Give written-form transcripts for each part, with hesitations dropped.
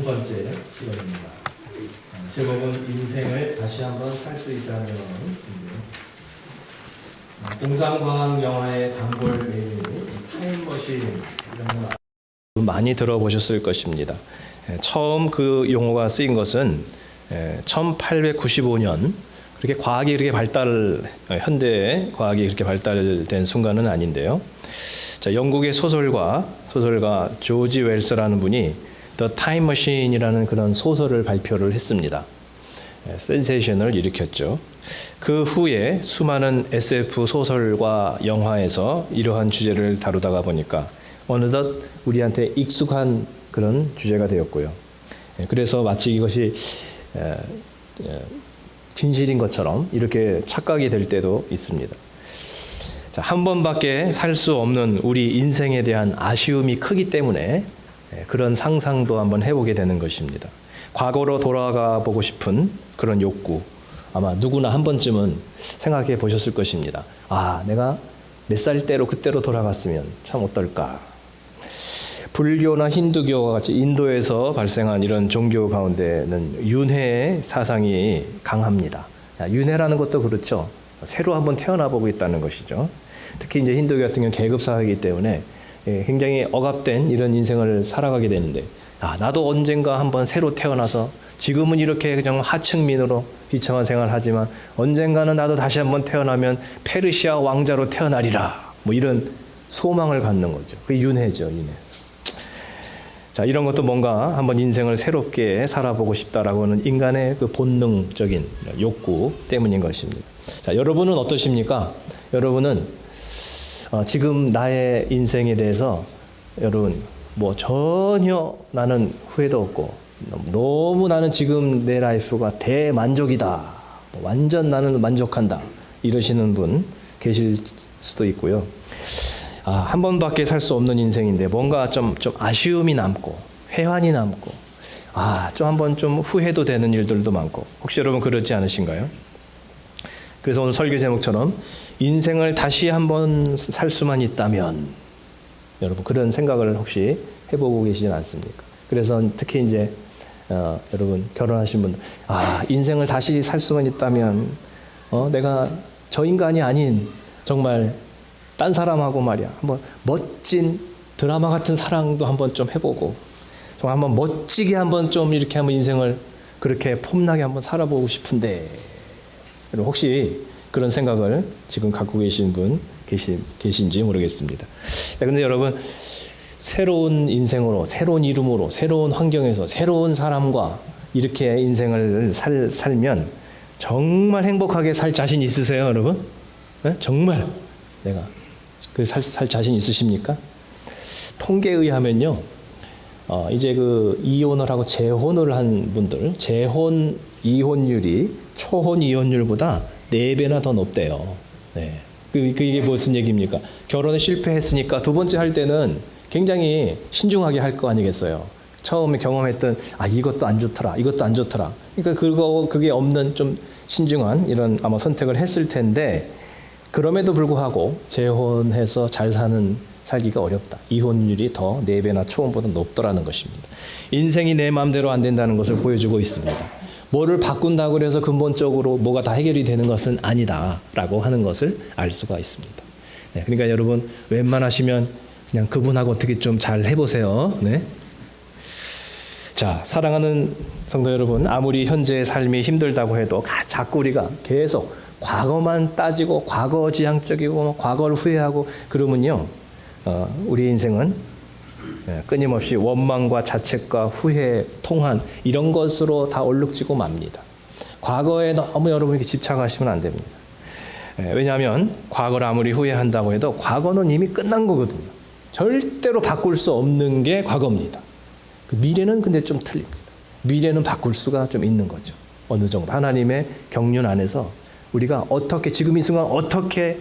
번째 시간입니다. 제목은 인생을 다시 한번 살 수 있다는 건데요. 공상과학 영화의 단골 메뉴 타임머신 이런 거 많이 들어보셨을 것입니다. 처음 그 용어가 쓰인 것은 1895년 그렇게 과학이 이렇게 현대 과학이 그렇게 발달된 순간은 아닌데요. 자, 영국의 소설가 조지 웰스라는 분이 The Time Machine이라는 그런 소설을 발표를 했습니다. 센세이션을 일으켰죠. 그 후에 수많은 SF 소설과 영화에서 이러한 주제를 다루다가 보니까 어느덧 우리한테 익숙한 그런 주제가 되었고요. 그래서 마치 이것이 진실인 것처럼 이렇게 착각이 될 때도 있습니다. 자, 한 번밖에 살 수 없는 우리 인생에 대한 아쉬움이 크기 때문에 그런 상상도 한번 해보게 되는 것입니다. 과거로 돌아가 보고 싶은 그런 욕구, 아마 누구나 한 번쯤은 생각해 보셨을 것입니다. 아, 내가 몇 살 때로 그때로 돌아갔으면 참 어떨까. 불교나 힌두교와 같이 인도에서 발생한 이런 종교 가운데는 윤회 사상이 강합니다. 윤회라는 것도 그렇죠. 새로 한번 태어나 보고 있다는 것이죠. 특히 이제 힌두교 같은 경우는 계급 사회이기 때문에 굉장히 억압된 이런 인생을 살아가게 되는데, 나도 언젠가 한번 새로 태어나서 지금은 이렇게 그냥 하층민으로 비참한 생활을 하지만 언젠가는 나도 다시 한번 태어나면 페르시아 왕자로 태어나리라. 뭐 이런 소망을 갖는 거죠. 그게 윤회죠, 윤회. 자, 이런 것도 뭔가 한번 인생을 새롭게 살아보고 싶다라고 하는 인간의 그 본능적인 욕구 때문인 것입니다. 자, 여러분은 어떠십니까? 여러분은 지금 나의 인생에 대해서 여러분 뭐 전혀 나는 후회도 없고 너무 나는 지금 내 라이프가 대만족이다. 완전 나는 만족한다. 이러시는 분 계실 수도 있고요. 한 번밖에 살 수 없는 인생인데 뭔가 좀 아쉬움이 남고 회한이 남고 좀 한번 좀 후회도 되는 일들도 많고 혹시 여러분 그렇지 않으신가요? 그래서 오늘 설교 제목처럼 인생을 다시 한번 살 수만 있다면 여러분 그런 생각을 혹시 해보고 계시진 않습니까? 그래서 특히 이제 여러분 결혼하신 분들 인생을 다시 살 수만 있다면 내가 저 인간이 아닌 정말 딴 사람하고 말이야 한번 멋진 드라마 같은 사랑도 한번 좀 해보고 정말 한번 멋지게 한번 좀 이렇게 한번 인생을 그렇게 폼나게 한번 살아보고 싶은데 여러분 혹시 그런 생각을 지금 갖고 계신 분 계신지 모르겠습니다. 그런데 여러분 새로운 인생으로 새로운 이름으로 새로운 환경에서 새로운 사람과 이렇게 인생을 살면 정말 행복하게 살 자신 있으세요, 여러분? 네? 정말 내가 살 자신 있으십니까? 통계에 의하면요, 이제 그 이혼을 하고 재혼을 한 분들, 재혼 이혼율이 초혼 이혼율보다 4배나 더 높대요. 네. 이게 무슨 얘기입니까? 결혼에 실패했으니까 두 번째 할 때는 굉장히 신중하게 할 거 아니겠어요? 처음에 경험했던 이것도 안 좋더라, 이것도 안 좋더라. 그러니까 그게 없는 좀 신중한 이런 아마 선택을 했을 텐데 그럼에도 불구하고 재혼해서 잘 살기가 어렵다. 이혼율이 더 4배나 초혼보다 높더라는 것입니다. 인생이 내 마음대로 안 된다는 것을 보여주고 있습니다. 뭐를 바꾼다고 해서 근본적으로 뭐가 다 해결이 되는 것은 아니다라고 하는 것을 알 수가 있습니다. 네, 그러니까 여러분 웬만하시면 그냥 그분하고 어떻게 좀 잘 해보세요. 네. 자, 사랑하는 성도 여러분, 아무리 현재의 삶이 힘들다고 해도 자꾸 우리가 계속 과거만 따지고 과거지향적이고 과거를 후회하고 그러면요, 우리 인생은 끊임없이 원망과 자책과 후회, 통한 이런 것으로 다 얼룩지고 맙니다. 과거에 너무 여러분이 집착하시면 안 됩니다. 왜냐하면 과거를 아무리 후회한다고 해도 과거는 이미 끝난 거거든요. 절대로 바꿀 수 없는 게 과거입니다. 미래는 근데 좀 틀립니다. 미래는 바꿀 수가 좀 있는 거죠. 어느 정도 하나님의 경륜 안에서 우리가 어떻게 지금 이 순간 어떻게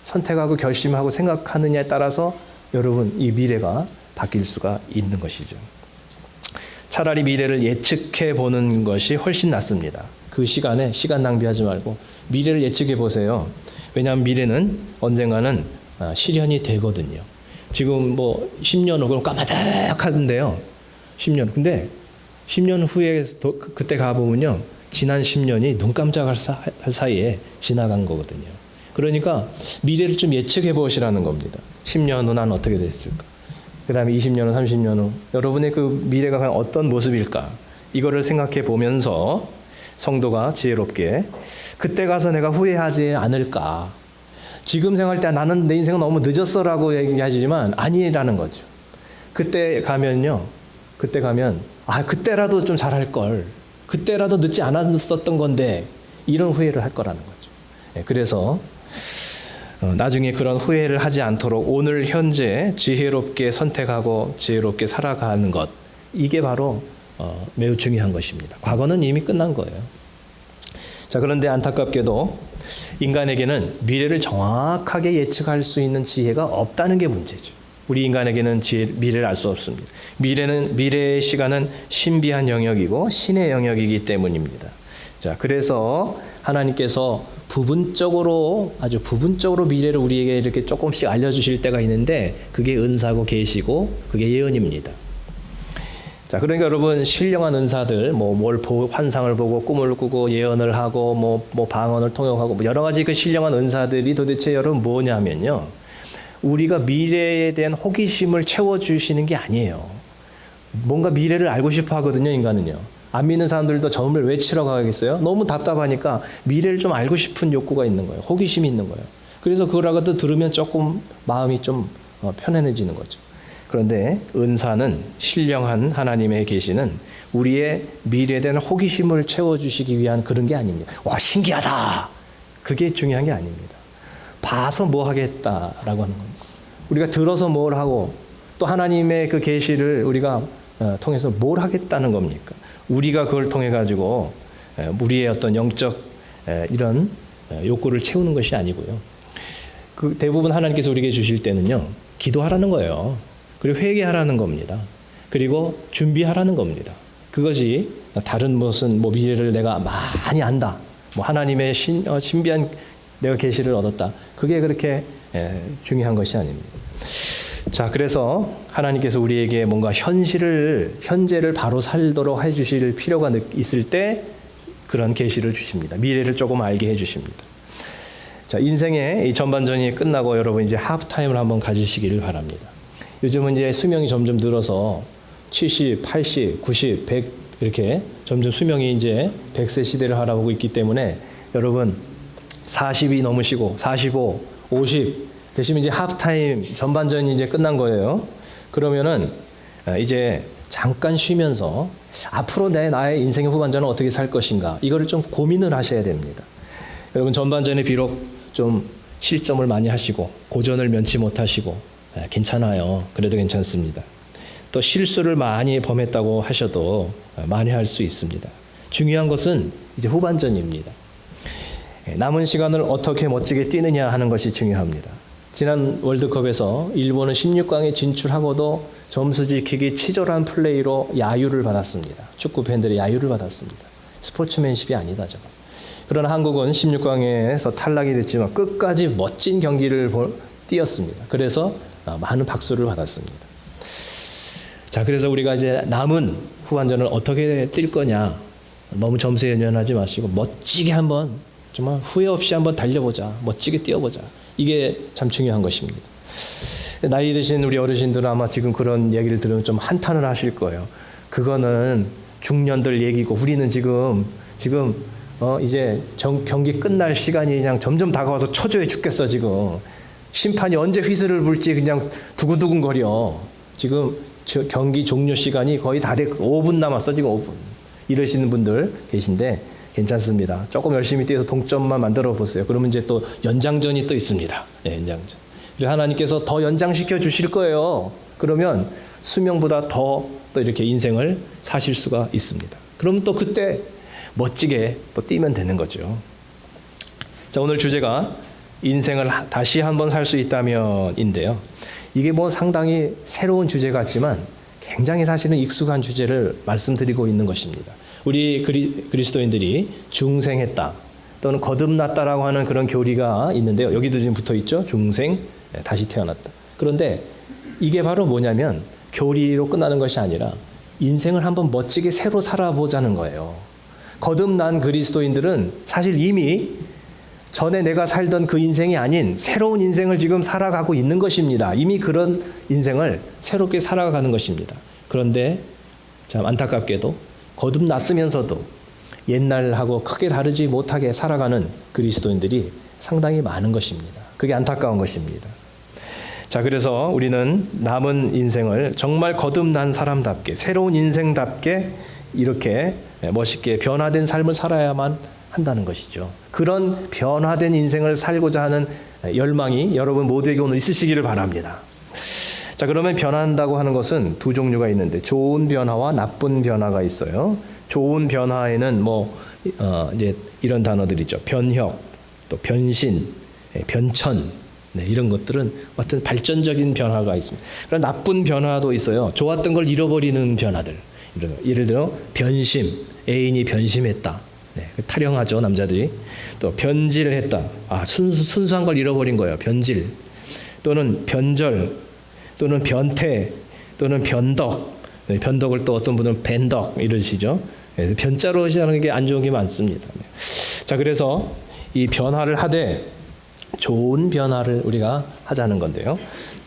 선택하고 결심하고 생각하느냐에 따라서 여러분 이 미래가 바뀔 수가 있는 것이죠. 차라리 미래를 예측해 보는 것이 훨씬 낫습니다. 그 시간에 시간 낭비하지 말고 미래를 예측해 보세요. 왜냐하면 미래는 언젠가는 실현이 되거든요. 지금 뭐 10년 후 그럼 까마득하던데요. 10년. 근데 10년 후에 그때 가보면요. 지난 10년이 눈 깜짝할 사이에 지나간 거거든요. 그러니까 미래를 좀 예측해 보시라는 겁니다. 10년 후 난 어떻게 됐을까? 그 다음에 20년 후, 30년 후 여러분의 그 미래가 과연 어떤 모습일까? 이거를 생각해 보면서 성도가 지혜롭게 그때 가서 내가 후회하지 않을까? 지금 생각할 때 나는 내 인생은 너무 늦었어라고 얘기하지만 아니라는 거죠. 그때 가면 그때라도 좀 잘할 걸. 그때라도 늦지 않았었던 건데 이런 후회를 할 거라는 거죠. 그래서 나중에 그런 후회를 하지 않도록 오늘 현재 지혜롭게 선택하고 지혜롭게 살아가는 것, 이게 바로 매우 중요한 것입니다. 과거는 이미 끝난 거예요. 자, 그런데 안타깝게도 인간에게는 미래를 정확하게 예측할 수 있는 지혜가 없다는 게 문제죠. 우리 인간에게는 미래를 알 수 없습니다. 미래의 시간은 신비한 영역이고 신의 영역이기 때문입니다. 자, 그래서 하나님께서 아주 부분적으로 미래를 우리에게 이렇게 조금씩 알려주실 때가 있는데 그게 은사고 계시고 그게 예언입니다. 자, 그러니까 여러분 신령한 은사들 환상을 보고 꿈을 꾸고 예언을 하고 뭐 방언을 통역하고 여러 가지 그 신령한 은사들이 도대체 여러분 뭐냐면요. 우리가 미래에 대한 호기심을 채워주시는 게 아니에요. 뭔가 미래를 알고 싶어 하거든요, 인간은요. 안 믿는 사람들도 점을 왜 치러 가겠어요? 너무 답답하니까 미래를 좀 알고 싶은 욕구가 있는 거예요. 호기심이 있는 거예요. 그래서 그거라도 들으면 조금 마음이 좀 편안해지는 거죠. 그런데 은사는 신령한 하나님의 계시는 우리의 미래에 대한 호기심을 채워주시기 위한 그런 게 아닙니다. 와, 신기하다! 그게 중요한 게 아닙니다. 봐서 뭐 하겠다라고 하는 겁니다. 우리가 들어서 뭘 하고 또 하나님의 그 계시를 우리가 통해서 뭘 하겠다는 겁니까? 우리가 그걸 통해 가지고 우리의 어떤 영적 이런 욕구를 채우는 것이 아니고요. 그 대부분 하나님께서 우리에게 주실 때는요. 기도하라는 거예요. 그리고 회개하라는 겁니다. 그리고 준비하라는 겁니다. 그것이 다른 무슨 미래를 내가 많이 안다. 하나님의 신비한 내가 계시를 얻었다. 그게 그렇게 중요한 것이 아닙니다. 자, 그래서 하나님께서 우리에게 뭔가 현재를 바로 살도록 해주실 필요가 있을 때 그런 계시를 주십니다. 미래를 조금 알게 해주십니다. 자, 인생의 이 전반전이 끝나고 여러분 이제 하프타임을 한번 가지시기를 바랍니다. 요즘은 이제 수명이 점점 늘어서 70, 80, 90, 100 이렇게 점점 수명이 이제 100세 시대를 바라보고 있기 때문에 여러분 40이 넘으시고 45, 50 되시면 이제 하프타임 전반전이 이제 끝난 거예요. 그러면은 이제 잠깐 쉬면서 앞으로 나의 인생의 후반전은 어떻게 살 것인가 이거를 좀 고민을 하셔야 됩니다. 여러분 전반전에 비록 좀 실점을 많이 하시고 고전을 면치 못하시고 괜찮아요. 그래도 괜찮습니다. 또 실수를 많이 범했다고 하셔도 만회할 수 있습니다. 중요한 것은 이제 후반전입니다. 남은 시간을 어떻게 멋지게 뛰느냐 하는 것이 중요합니다. 지난 월드컵에서 일본은 16강에 진출하고도 점수 지키기 치졸한 플레이로 야유를 받았습니다. 축구 팬들의 야유를 받았습니다. 스포츠맨십이 아니다 저거. 그러나 한국은 16강에서 탈락이 됐지만 끝까지 멋진 경기를 뛰었습니다. 그래서 많은 박수를 받았습니다. 자, 그래서 우리가 이제 남은 후반전을 어떻게 뛸 거냐 너무 점수에 연연하지 마시고 멋지게 한번 정말 후회 없이 한번 달려보자. 멋지게 뛰어보자. 이게 참 중요한 것입니다. 나이 드신 우리 어르신들은 아마 지금 그런 얘기를 들으면 좀 한탄을 하실 거예요. 그거는 중년들 얘기고 우리는 지금 이제 경기 끝날 시간이 그냥 점점 다가와서 초조해 죽겠어 지금. 심판이 언제 휘슬을 불지 그냥 두근두근 거려. 지금 경기 종료 시간이 거의 다 됐고 5분 남았어 지금 5분. 이러시는 분들 계신데 괜찮습니다. 조금 열심히 뛰어서 동점만 만들어 보세요. 그러면 이제 또 연장전이 또 있습니다. 네, 연장전. 그리고 하나님께서 더 연장시켜 주실 거예요. 그러면 수명보다 더 또 이렇게 인생을 사실 수가 있습니다. 그럼 또 그때 멋지게 또 뛰면 되는 거죠. 자, 오늘 주제가 인생을 다시 한번 살 수 있다면인데요. 이게 상당히 새로운 주제 같지만 굉장히 사실은 익숙한 주제를 말씀드리고 있는 것입니다. 우리 그리스도인들이 중생했다 또는 거듭났다라고 하는 그런 교리가 있는데요. 여기도 지금 붙어 있죠. 중생, 다시 태어났다. 그런데 이게 바로 뭐냐면 교리로 끝나는 것이 아니라 인생을 한번 멋지게 새로 살아보자는 거예요. 거듭난 그리스도인들은 사실 이미 전에 내가 살던 그 인생이 아닌 새로운 인생을 지금 살아가고 있는 것입니다. 이미 그런 인생을 새롭게 살아가는 것입니다. 그런데 참 안타깝게도 거듭났으면서도 옛날하고 크게 다르지 못하게 살아가는 그리스도인들이 상당히 많은 것입니다. 그게 안타까운 것입니다. 자, 그래서 우리는 남은 인생을 정말 거듭난 사람답게, 새로운 인생답게 이렇게 멋있게 변화된 삶을 살아야만 한다는 것이죠. 그런 변화된 인생을 살고자 하는 열망이 여러분 모두에게 오늘 있으시기를 바랍니다. 자, 그러면 변한다고 하는 것은 두 종류가 있는데 좋은 변화와 나쁜 변화가 있어요. 좋은 변화에는 이제 이런 단어들이죠. 변혁, 또 변신, 변천, 이런 것들은 어떤 발전적인 변화가 있습니다. 그런 나쁜 변화도 있어요. 좋았던 걸 잃어버리는 변화들. 예를 들어 변심, 애인이 변심했다. 타령하죠, 남자들이. 또 변질했다. 순수한 걸 잃어버린 거예요. 변질. 또는 변절, 또는 변태, 또는 변덕. 변덕을 또 어떤 분은 밴덕 이러시죠. 변자로 시작하는 게 안 좋은 게 많습니다. 자, 그래서 이 변화를 하되 좋은 변화를 우리가 하자는 건데요.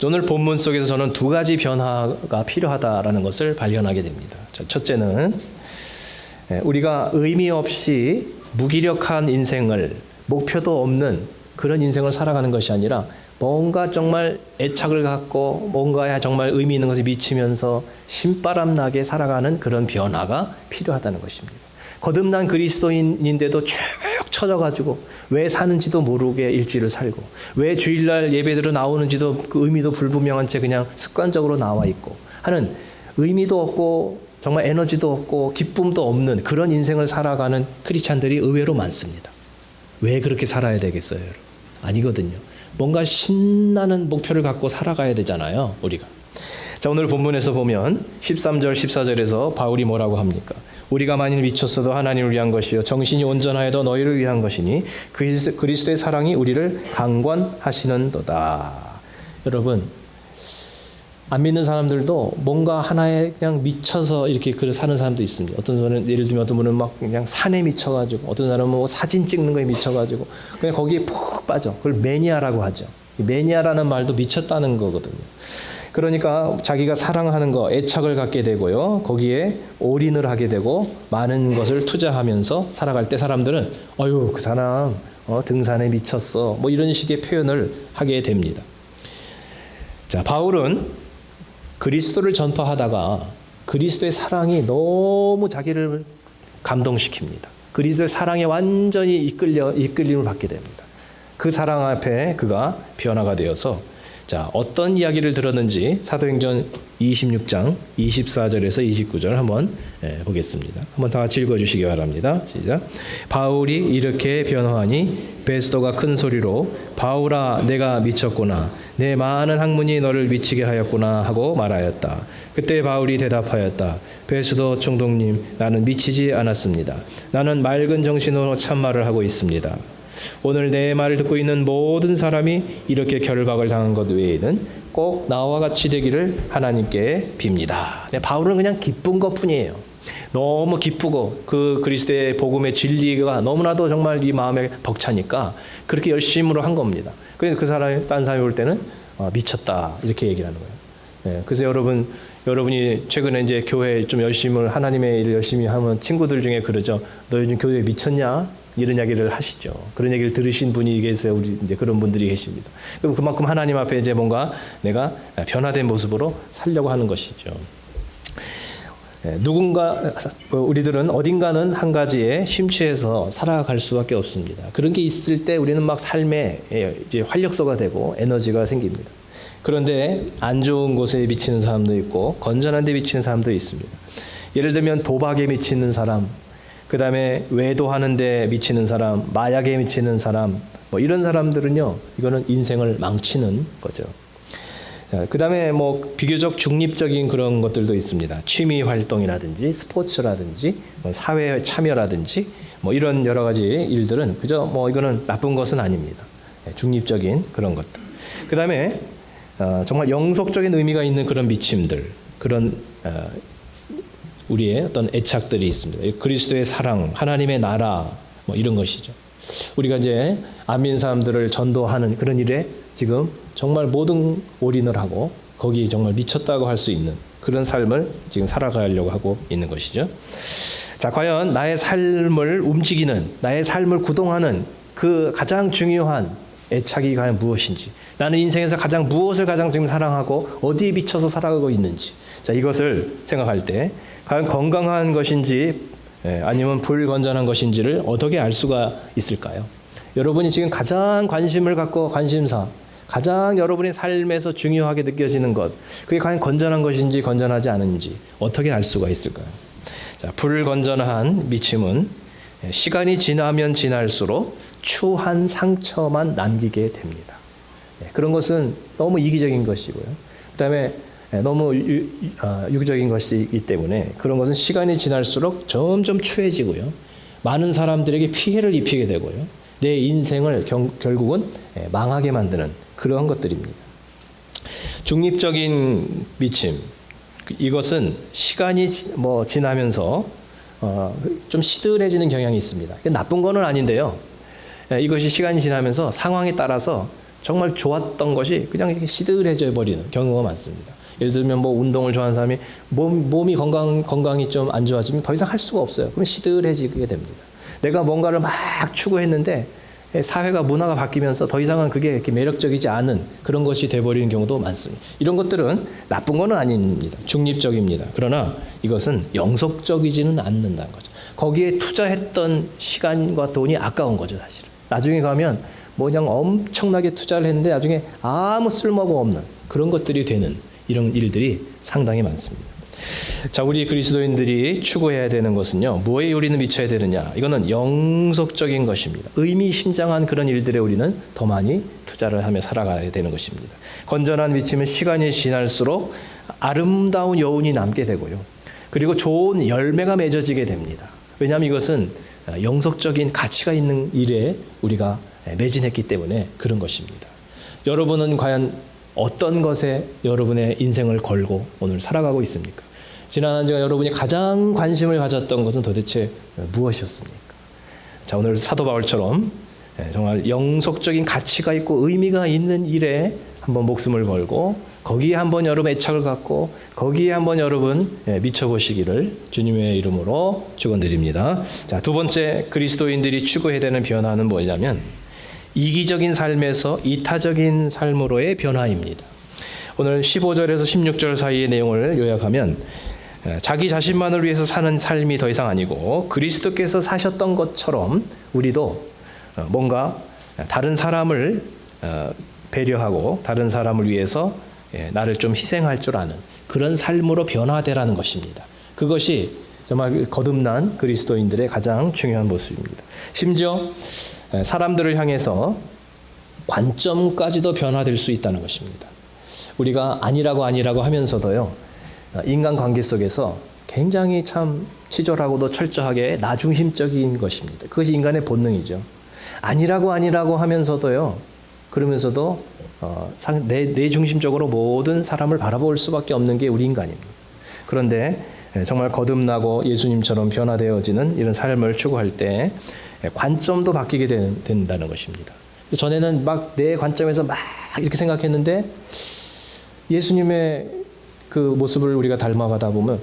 오늘 본문 속에서 저는 두 가지 변화가 필요하다라는 것을 발견하게 됩니다. 첫째는 우리가 의미 없이 무기력한 인생을, 목표도 없는 그런 인생을 살아가는 것이 아니라 뭔가 정말 애착을 갖고 뭔가에 정말 의미 있는 것에 미치면서 신바람 나게 살아가는 그런 변화가 필요하다는 것입니다. 거듭난 그리스도인인데도 쭉 처져가지고 왜 사는지도 모르게 일주일을 살고 왜 주일날 예배들을 나오는지도 그 의미도 불분명한 채 그냥 습관적으로 나와 있고 하는 의미도 없고 정말 에너지도 없고 기쁨도 없는 그런 인생을 살아가는 크리스찬들이 의외로 많습니다. 왜 그렇게 살아야 되겠어요? 아니거든요. 뭔가 신나는 목표를 갖고 살아가야 되잖아요, 우리가. 자, 오늘 본문에서 보면 13절, 14절에서 바울이 뭐라고 합니까? 우리가 만일 미쳤어도 하나님을 위한 것이요 정신이 온전하여도 너희를 위한 것이니 그리스도의 사랑이 우리를 강권하시는도다. 여러분, 안 믿는 사람들도 뭔가 하나에 그냥 미쳐서 이렇게 사는 사람도 있습니다. 어떤 사람은 예를 들면 어떤 분은 막 그냥 산에 미쳐가지고 어떤 사람은 뭐 사진 찍는 거에 미쳐가지고 그냥 거기에 푹 빠져. 그걸 매니아라고 하죠. 매니아라는 말도 미쳤다는 거거든요. 그러니까 자기가 사랑하는 거, 애착을 갖게 되고요. 거기에 올인을 하게 되고 많은 것을 투자하면서 살아갈 때 사람들은 어휴, 그 사람 등산에 미쳤어. 뭐 이런 식의 표현을 하게 됩니다. 자, 바울은 그리스도를 전파하다가 그리스도의 사랑이 너무 자기를 감동시킵니다. 그리스도의 사랑에 완전히 이끌림을 받게 됩니다. 그 사랑 앞에 그가 변화가 되어서 자, 어떤 이야기를 들었는지 사도행전 26장 24절에서 29절 한번 보겠습니다. 한번 다 같이 읽어주시기 바랍니다. 시작. 바울이 이렇게 변화하니 베스도가 큰 소리로 바울아 내가 미쳤구나. 내 많은 학문이 너를 미치게 하였구나 하고 말하였다. 그때 바울이 대답하였다. 베스도 총독님, 나는 미치지 않았습니다. 나는 맑은 정신으로 참말을 하고 있습니다. 오늘 내 말을 듣고 있는 모든 사람이 이렇게 결박을 당한 것 외에는 꼭 나와 같이 되기를 하나님께 빕니다. 바울은 그냥 기쁜 것뿐이에요. 너무 기쁘고 그 그리스도의 복음의 진리가 너무나도 정말 이 마음에 벅차니까 그렇게 열심으로 한 겁니다. 그래서 그 사람이 딴 사람이 볼 때는 미쳤다 이렇게 얘기를 하는 거예요. 그래서 여러분이 최근에 이제 교회 좀 열심히 하나님의 일을 열심히 하면 친구들 중에 그러죠. 너 요즘 교회에 미쳤냐? 이런 이야기를 하시죠. 그런 얘기를 들으신 분이 계세요. 우리 이제 그런 분들이 계십니다. 그럼 그만큼 하나님 앞에 이제 뭔가 내가 변화된 모습으로 살려고 하는 것이죠. 우리들은 어딘가는 한 가지에 심취해서 살아갈 수밖에 없습니다. 그런 게 있을 때 우리는 막 삶에 이제 활력소가 되고 에너지가 생깁니다. 그런데 안 좋은 곳에 미치는 사람도 있고 건전한 데 미치는 사람도 있습니다. 예를 들면 도박에 미치는 사람, 그 다음에 외도하는 데 미치는 사람, 마약에 미치는 사람, 뭐 이런 사람들은요, 이거는 인생을 망치는 거죠. 그 다음에 뭐 비교적 중립적인 그런 것들도 있습니다. 취미 활동이라든지 스포츠라든지 뭐 사회 참여라든지 뭐 이런 여러 가지 일들은 그저 뭐 이거는 나쁜 것은 아닙니다. 중립적인 그런 것들. 그 다음에 정말 영속적인 의미가 있는 그런 미침들, 그런 우리의 어떤 애착들이 있습니다. 그리스도의 사랑, 하나님의 나라, 뭐 이런 것이죠. 우리가 이제 안 믿는 사람들을 전도하는 그런 일에 지금 정말 모든 올인을 하고 거기 정말 미쳤다고 할 수 있는 그런 삶을 지금 살아가려고 하고 있는 것이죠. 자, 과연 나의 삶을 움직이는, 나의 삶을 구동하는 그 가장 중요한 애착이 과연 무엇인지, 나는 인생에서 무엇을 가장 지금 사랑하고 어디에 미쳐서 살아가고 있는지, 자, 이것을 생각할 때 과연 건강한 것인지 아니면 불건전한 것인지를 어떻게 알 수가 있을까요? 여러분이 지금 가장 관심을 갖고 관심사, 가장 여러분의 삶에서 중요하게 느껴지는 것, 그게 과연 건전한 것인지 건전하지 않은지 어떻게 알 수가 있을까요? 자, 불건전한 미침은 시간이 지나면 지날수록 추한 상처만 남기게 됩니다. 그런 것은 너무 이기적인 것이고요. 그다음에 너무 유기적인 것이기 때문에 그런 것은 시간이 지날수록 점점 추해지고요. 많은 사람들에게 피해를 입히게 되고요. 내 인생을 결국은 망하게 만드는 그러한 것들입니다. 중립적인 미침, 이것은 시간이 지나면서 좀 시들해지는 경향이 있습니다. 나쁜 거는 아닌데요. 이것이 시간이 지나면서 상황에 따라서 정말 좋았던 것이 그냥 이렇게 시들해져 버리는 경우가 많습니다. 예를 들면 운동을 좋아하는 사람이 몸이 건강이 좀 안 좋아지면 더 이상 할 수가 없어요. 그럼 시들해지게 됩니다. 내가 뭔가를 막 추구했는데 사회가 문화가 바뀌면서 더 이상은 그게 이렇게 매력적이지 않은 그런 것이 돼버리는 경우도 많습니다. 이런 것들은 나쁜 건 아닙니다. 중립적입니다. 그러나 이것은 영속적이지는 않는다는 거죠. 거기에 투자했던 시간과 돈이 아까운 거죠, 사실은. 나중에 가면 그냥 엄청나게 투자를 했는데 나중에 아무 쓸모가 없는 그런 것들이 되는 이런 일들이 상당히 많습니다. 자, 우리 그리스도인들이 추구해야 되는 것은요, 무엇에 우리는 미쳐야 되느냐? 이거는 영속적인 것입니다. 의미심장한 그런 일들에 우리는 더 많이 투자를 하며 살아가야 되는 것입니다. 건전한 미침은 시간이 지날수록 아름다운 여운이 남게 되고요. 그리고 좋은 열매가 맺어지게 됩니다. 왜냐하면 이것은 영속적인 가치가 있는 일에 우리가 매진했기 때문에 그런 것입니다. 여러분은 과연 어떤 것에 여러분의 인생을 걸고 오늘 살아가고 있습니까? 지난 한 주간 여러분이 가장 관심을 가졌던 것은 도대체 무엇이었습니까? 자, 오늘 사도 바울처럼 정말 영속적인 가치가 있고 의미가 있는 일에 한번 목숨을 걸고 거기에 한번 여러분 애착을 갖고 거기에 한번 여러분 미쳐보시기를 주님의 이름으로 축원드립니다. 자, 두 번째 그리스도인들이 추구해야 되는 변화는 뭐냐면 이기적인 삶에서 이타적인 삶으로의 변화입니다. 오늘 15절에서 16절 사이의 내용을 요약하면 자기 자신만을 위해서 사는 삶이 더 이상 아니고 그리스도께서 사셨던 것처럼 우리도 뭔가 다른 사람을 배려하고 다른 사람을 위해서 나를 좀 희생할 줄 아는 그런 삶으로 변화되라는 것입니다. 그것이 정말 거듭난 그리스도인들의 가장 중요한 모습입니다. 심지어 사람들을 향해서 관점까지도 변화될 수 있다는 것입니다. 우리가 아니라고 하면서도요, 인간관계 속에서 굉장히 참 치졸하고도 철저하게 나중심적인 것입니다. 그것이 인간의 본능이죠. 아니라고 하면서도요, 그러면서도 내 중심적으로 모든 사람을 바라볼 수밖에 없는 게 우리 인간입니다. 그런데 정말 거듭나고 예수님처럼 변화되어지는 이런 삶을 추구할 때 관점도 바뀌게 된다는 것입니다. 전에는 막 내 관점에서 막 이렇게 생각했는데 예수님의 그 모습을 우리가 닮아가다 보면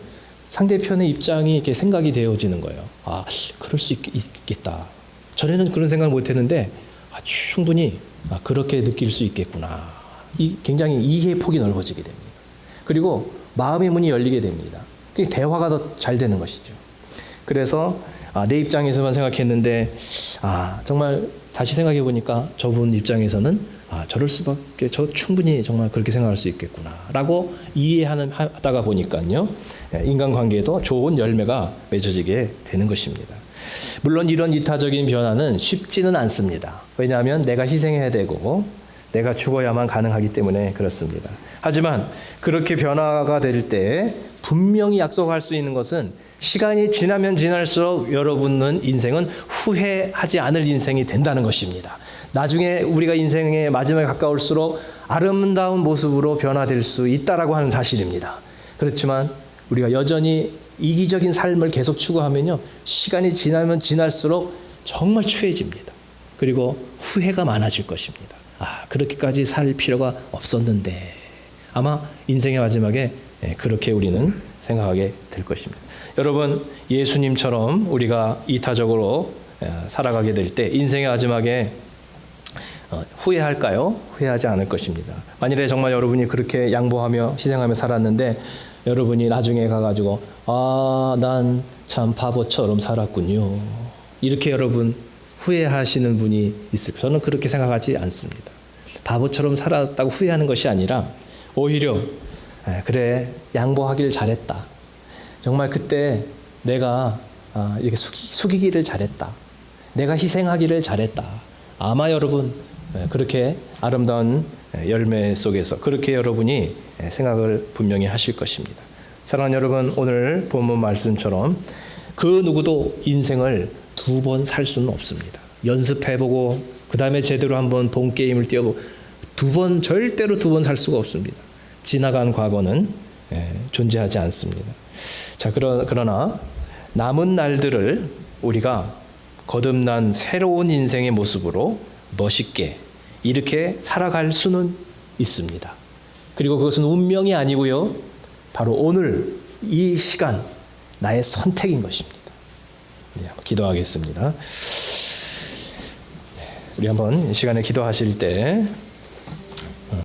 상대편의 입장이 이렇게 생각이 되어지는 거예요. 아, 그럴 수 있겠다. 전에는 그런 생각을 못했는데 충분히 그렇게 느낄 수 있겠구나. 굉장히 이해의 폭이 넓어지게 됩니다. 그리고 마음의 문이 열리게 됩니다. 대화가 더 잘 되는 것이죠. 그래서 내 입장에서만 생각했는데 정말 다시 생각해 보니까 저분 입장에서는 저럴 수밖에 충분히 정말 그렇게 생각할 수 있겠구나라고 하다가 보니까요, 인간관계에도 좋은 열매가 맺어지게 되는 것입니다. 물론 이런 이타적인 변화는 쉽지는 않습니다. 왜냐하면 내가 희생해야 되고 내가 죽어야만 가능하기 때문에 그렇습니다. 하지만 그렇게 변화가 될 때 분명히 약속할 수 있는 것은 시간이 지나면 지날수록 여러분은 인생은 후회하지 않을 인생이 된다는 것입니다. 나중에 우리가 인생의 마지막에 가까울수록 아름다운 모습으로 변화될 수 있다라고 하는 사실입니다. 그렇지만 우리가 여전히 이기적인 삶을 계속 추구하면요, 시간이 지나면 지날수록 정말 추해집니다. 그리고 후회가 많아질 것입니다. 그렇게까지 살 필요가 없었는데, 아마 인생의 마지막에 그렇게 우리는 생각하게 될 것입니다. 여러분, 예수님처럼 우리가 이타적으로 살아가게 될 때 인생의 마지막에 후회할까요? 후회하지 않을 것입니다. 만일에 정말 여러분이 그렇게 양보하며 희생하며 살았는데 여러분이 나중에 가가지고 난 참 바보처럼 살았군요, 이렇게 여러분 후회하시는 분이 있을까요? 저는 그렇게 생각하지 않습니다. 바보처럼 살았다고 후회하는 것이 아니라 오히려 그래, 양보하길 잘했다, 정말 그때 내가 이렇게 숙이기를 잘했다, 내가 희생하기를 잘했다. 아마 여러분 그렇게 아름다운 열매 속에서 그렇게 여러분이 생각을 분명히 하실 것입니다. 사랑하는 여러분, 오늘 본문 말씀처럼 그 누구도 인생을 두 번 살 수는 없습니다. 연습해보고 그 다음에 제대로 한번 본 게임을 뛰어보고 절대로 두 번 살 수가 없습니다. 지나간 과거는 존재하지 않습니다. 자, 그러나 남은 날들을 우리가 거듭난 새로운 인생의 모습으로 멋있게 이렇게 살아갈 수는 있습니다. 그리고 그것은 운명이 아니고요, 바로 오늘 이 시간 나의 선택인 것입니다. 기도하겠습니다. 우리 한번 이 시간에 기도하실 때